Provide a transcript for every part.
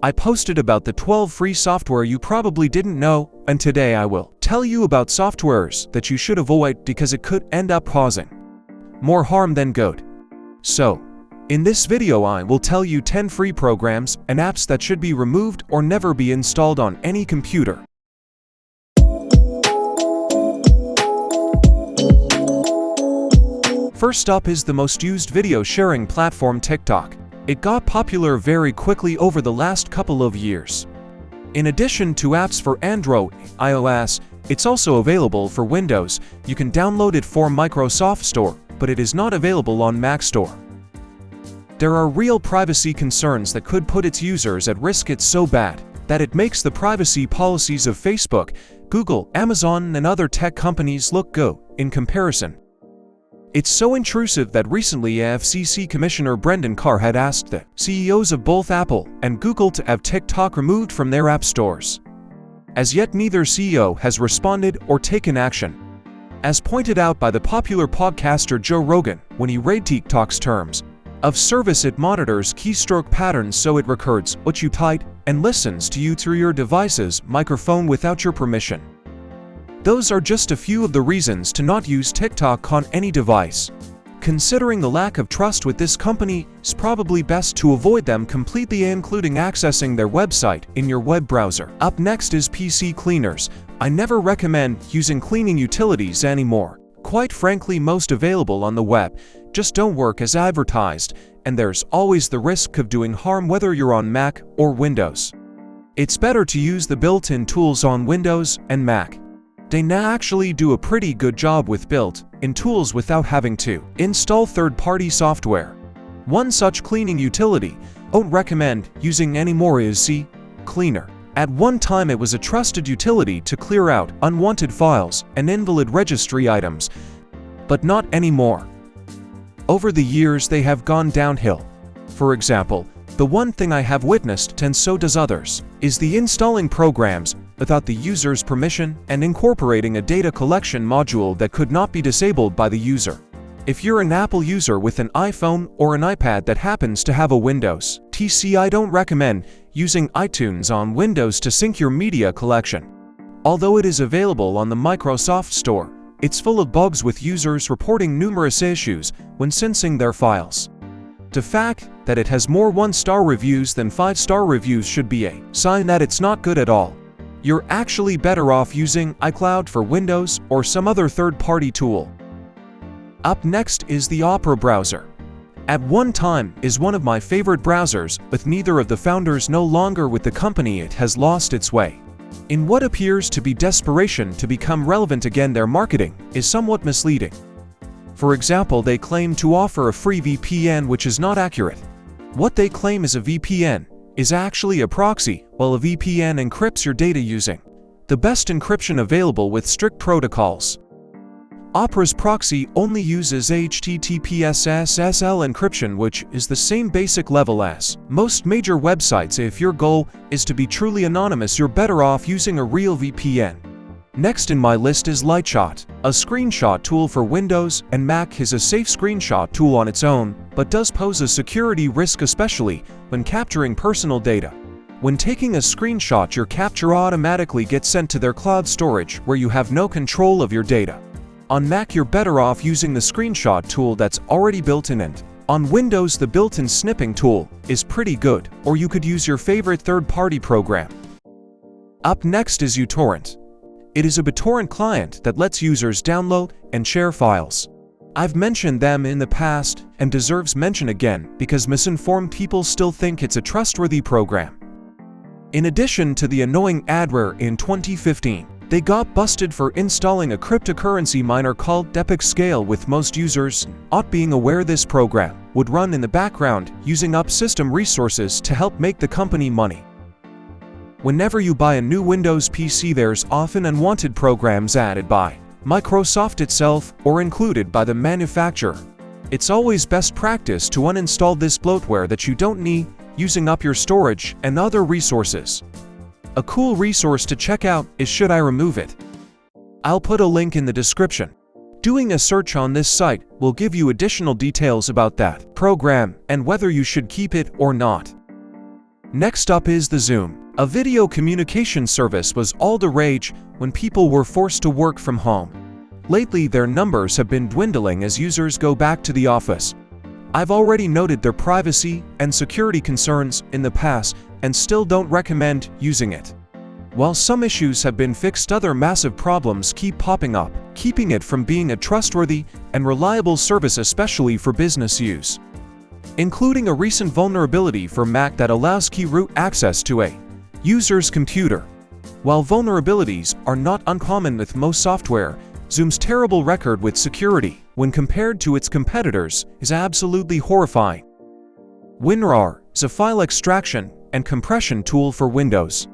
I posted about the 12 free software you probably didn't know, and today I will tell you about softwares that you should avoid because it could end up causing more harm than good. So, in this video I will tell you 10 free programs and apps that should be removed or never be installed on any computer. First up is the most used video sharing platform TikTok. It got popular very quickly over the last couple of years. In addition to apps for Android, iOS, it's also available for Windows. You can download it from Microsoft Store, but it is not available on Mac Store. There are real privacy concerns that could put its users at risk. It's so bad that it makes the privacy policies of Facebook, Google, Amazon, and other tech companies look good in comparison. It's so intrusive that recently FCC Commissioner Brendan Carr had asked the CEOs of both Apple and Google to have TikTok removed from their app stores. As yet, neither CEO has responded or taken action. As pointed out by the popular podcaster Joe Rogan, when he read TikTok's terms of service, it monitors keystroke patterns so it records what you type and listens to you through your device's microphone without your permission. Those are just a few of the reasons to not use TikTok on any device. Considering the lack of trust with this company, it's probably best to avoid them completely, including accessing their website in your web browser. Up next is PC cleaners. I never recommend using cleaning utilities anymore. Quite frankly, most available on the web just don't work as advertised, and there's always the risk of doing harm whether you're on Mac or Windows. It's better to use the built-in tools on Windows and Mac. They now actually do a pretty good job with built-in tools without having to install third-party software. One such cleaning utility I don't recommend using anymore is CCleaner. At one time it was a trusted utility to clear out unwanted files and invalid registry items, but not anymore. Over the years they have gone downhill. For example, the one thing I have witnessed, and so does others, is the installing programs without the user's permission and incorporating a data collection module that could not be disabled by the user. If you're an Apple user with an iPhone or an iPad that happens to have a Windows PC, I don't recommend using iTunes on Windows to sync your media collection. Although it is available on the Microsoft Store, it's full of bugs with users reporting numerous issues when syncing their files. The fact that it has more 1-star reviews than 5-star reviews should be a sign that it's not good at all. You're actually better off using iCloud for Windows or some other third-party tool. Up next is the Opera browser. At one time is one of my favorite browsers, but neither of the founders no longer with the company. It has lost its way. In what appears to be desperation to become relevant again, their marketing is somewhat misleading. For example, they claim to offer a free VPN, which is not accurate. What they claim is a VPN is actually a proxy, while a VPN encrypts your data using the best encryption available with strict protocols. Opera's proxy only uses HTTPS SSL encryption, which is the same basic level as most major websites. If your goal is to be truly anonymous, you're better off using a real VPN. Next in my list is Lightshot, a screenshot tool for Windows and Mac. Is a safe screenshot tool on its own, but does pose a security risk, especially when capturing personal data. When taking a screenshot, your capture automatically gets sent to their cloud storage, where you have no control of your data. On Mac, you're better off using the screenshot tool that's already built in, and on Windows the built-in snipping tool is pretty good, or you could use your favorite third-party program. Up next is U-Torrent. It is a BitTorrent client that lets users download and share files. I've mentioned them in the past and deserves mention again because misinformed people still think it's a trustworthy program. In addition to the annoying adware, in 2015, they got busted for installing a cryptocurrency miner called Epic Scale, with most users not being aware this program would run in the background, using up system resources to help make the company money. Whenever you buy a new Windows PC, there's often unwanted programs added by Microsoft itself or included by the manufacturer. It's always best practice to uninstall this bloatware that you don't need, using up your storage and other resources. A cool resource to check out is Should I Remove It? I'll put a link in the description. Doing a search on this site will give you additional details about that program and whether you should keep it or not. Next up is the Zoom. A video communication service was all the rage when people were forced to work from home. Lately, their numbers have been dwindling as users go back to the office. I've already noted their privacy and security concerns in the past and still don't recommend using it. While some issues have been fixed, other massive problems keep popping up, keeping it from being a trustworthy and reliable service, especially for business use, including a recent vulnerability for Mac that allows key root access to a user's computer. While vulnerabilities are not uncommon with most software, Zoom's terrible record with security, when compared to its competitors, is absolutely horrifying. WinRAR is a file extraction and compression tool for Windows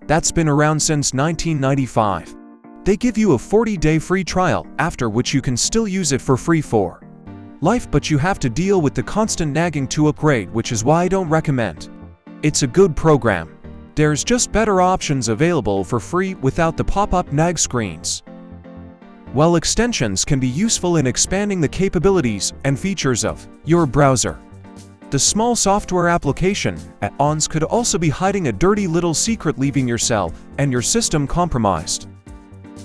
that's been around since 1995. They give you a 40-day free trial, after which you can still use it for free for life, but you have to deal with the constant nagging to upgrade, which is why I don't recommend. It's a good program. There's just better options available for free without the pop-up nag screens. While extensions can be useful in expanding the capabilities and features of your browser, the small software application add-ons could also be hiding a dirty little secret, leaving yourself and your system compromised.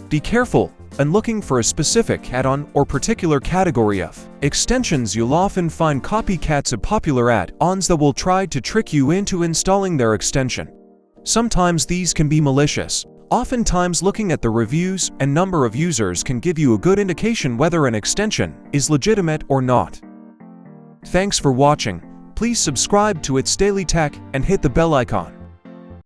Be careful when looking for a specific add-on or particular category of extensions. You'll often find copycats of popular add-ons that will try to trick you into installing their extension. Sometimes these can be malicious. Oftentimes, looking at the reviews and number of users can give you a good indication whether an extension is legitimate or not. Thanks for watching. Please subscribe to ItsDailyTech and hit the bell icon.